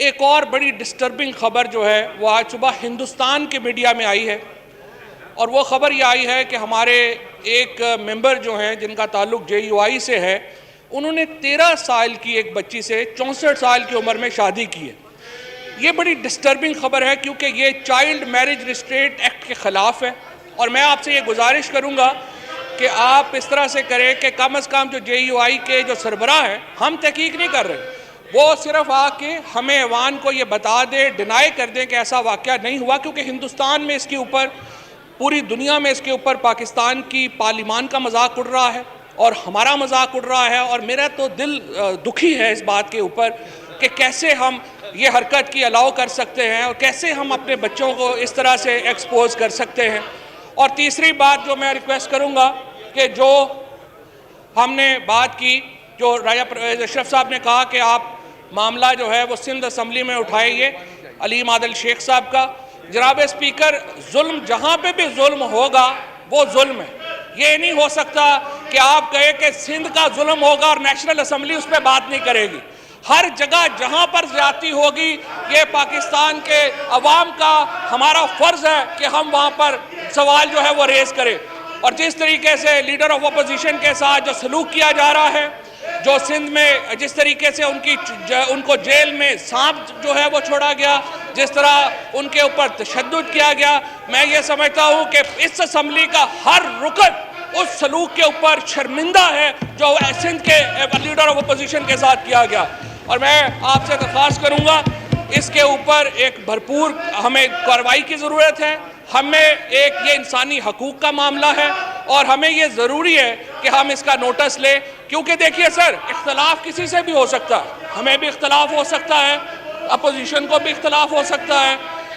ایک اور بڑی ڈسٹربنگ خبر جو ہے وہ آج صبح ہندوستان کے میڈیا میں آئی ہے، اور وہ خبر یہ آئی ہے کہ ہمارے ایک ممبر جو ہیں جن کا تعلق JUI سے ہے، انہوں نے 13 سال کی ایک بچی سے 64 سال کی عمر میں شادی کی ہے۔ یہ بڑی ڈسٹربنگ خبر ہے کیونکہ یہ چائلڈ میرج ریسٹرینٹ ایکٹ کے خلاف ہے، اور میں آپ سے یہ گزارش کروں گا کہ آپ اس طرح سے کریں کہ کم از کم جو JUI کے جو سربراہ ہیں، ہم تحقیق نہیں کر رہے، وہ صرف آ کے ہمیں ایوان کو یہ بتا دیں، ڈینائی کر دیں کہ ایسا واقعہ نہیں ہوا، کیونکہ ہندوستان میں اس کے اوپر، پوری دنیا میں اس کے اوپر پاکستان کی پارلیمان کا مذاق اڑ رہا ہے اور ہمارا مذاق اڑ رہا ہے، اور میرا تو دل دکھی ہے اس بات کے اوپر کہ کیسے ہم یہ حرکت کی الاؤ کر سکتے ہیں اور کیسے ہم اپنے بچوں کو اس طرح سے ایکسپوز کر سکتے ہیں۔ اور تیسری بات جو میں ریکویسٹ کروں گا کہ جو ہم نے بات کی، جو راجہ پرویز اشرف صاحب نے کہا کہ آپ معاملہ جو ہے وہ سندھ اسمبلی میں اٹھائیے علیم عادل شیخ صاحب کا۔ جناب اسپیکر، ظلم جہاں پہ بھی ظلم ہوگا وہ ظلم ہے۔ یہ نہیں ہو سکتا کہ آپ کہیں کہ سندھ کا ظلم ہوگا اور نیشنل اسمبلی اس پہ بات نہیں کرے گی۔ ہر جگہ جہاں پر زیادتی ہوگی، یہ پاکستان کے عوام کا ہمارا فرض ہے کہ ہم وہاں پر سوال جو ہے وہ ریز کریں۔ اور جس طریقے سے لیڈر آف اپوزیشن کے ساتھ جو سلوک کیا جا رہا ہے، جو سندھ میں جس طریقے سے ان کو جیل میں سانپ جو ہے وہ چھوڑا گیا، جس طرح ان کے اوپر تشدد کیا گیا، میں یہ سمجھتا ہوں کہ اس اسمبلی کا ہر رکن اس سلوک کے اوپر شرمندہ ہے جو سندھ کے لیڈر آف اپوزیشن کے ساتھ کیا گیا۔ اور میں آپ سے درخواست کروں گا، اس کے اوپر ایک بھرپور ہمیں کارروائی کی ضرورت ہے۔ ہمیں ایک یہ انسانی حقوق کا معاملہ ہے اور ہمیں یہ ضروری ہے کہ ہم اس کا نوٹس لیں، کیونکہ دیکھیے سر، اختلاف کسی سے بھی ہو سکتا ہے، ہمیں بھی اختلاف ہو سکتا ہے، اپوزیشن کو بھی اختلاف ہو سکتا ہے،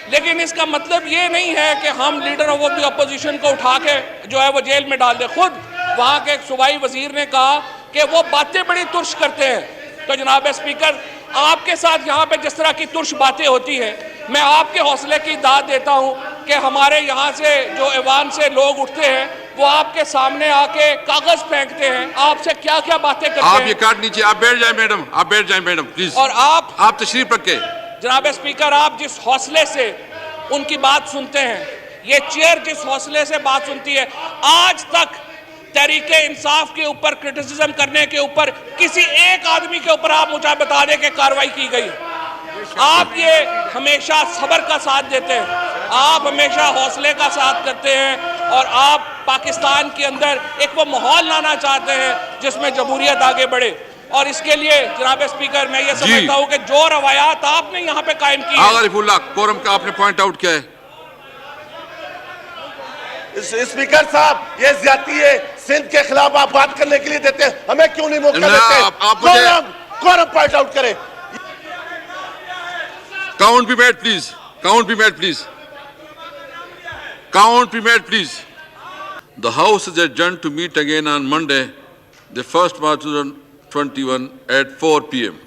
لیکن اس کا مطلب یہ نہیں ہے کہ ہم لیڈر آف دی اپوزیشن کو اٹھا کے جو ہے وہ جیل میں ڈال دیں۔ خود وہاں کے ایک صوبائی وزیر نے کہا کہ وہ باتیں بڑی ترش کرتے ہیں۔ تو جناب اسپیکر، آپ کے ساتھ یہاں پہ جس طرح کی ترش باتیں ہوتی ہیں، میں آپ کے حوصلے کی داد دیتا ہوں کہ ہمارے یہاں سے جو ایوان سے لوگ اٹھتے ہیں وہ آپ کے سامنے آ کے کاغذ پھینکتے ہیں، آپ سے کیا کیا باتیں کرتے ہیں۔ آپ یہ کاٹ نیچے، آپ بیٹھ جائیں میڈم، آپ بیٹھ جائیں میڈم پلیز، اور آپ تشریف رکھیں۔ جناب اسپیکر، آپ جس حوصلے سے ان کی بات سنتے ہیں، یہ چیئر جس حوصلے سے بات سنتی ہے، آج تک تحریک انصاف کے اوپر کرٹیسزم کرنے کے اوپر کسی ایک آدمی کے اوپر آپ مجھے بتا دیں کہ کارروائی کی گئی۔ آپ یہ ہمیشہ صبر کا ساتھ دیتے ہیں، آپ ہمیشہ حوصلے کا ساتھ کرتے ہیں، اور آپ پاکستان کے اندر ایک وہ ماحول لانا چاہتے ہیں جس میں جمہوریت آگے بڑھے۔ اور اس کے لیے جناب اسپیکر، میں یہ سمجھتا ہوں کہ جو روایات آپ نے یہاں پہ قائم کی ہیں۔ غریب اللہ، کورم کا آپ نے پوائنٹ آؤٹ کیا ہے۔ اسپیکر صاحب، یہ زیادتی ہے، سندھ کے خلاف آپ بات کرنے کے لیے دیتے ہیں، ہمیں کیوں نہیں موقع دیتے؟ کورم پوائنٹ آؤٹ کریں۔ Count be made, please. Count be made, please. Count be made, please. The House is adjourned to meet again on Monday, the 1st March 2021 at 4 p.m.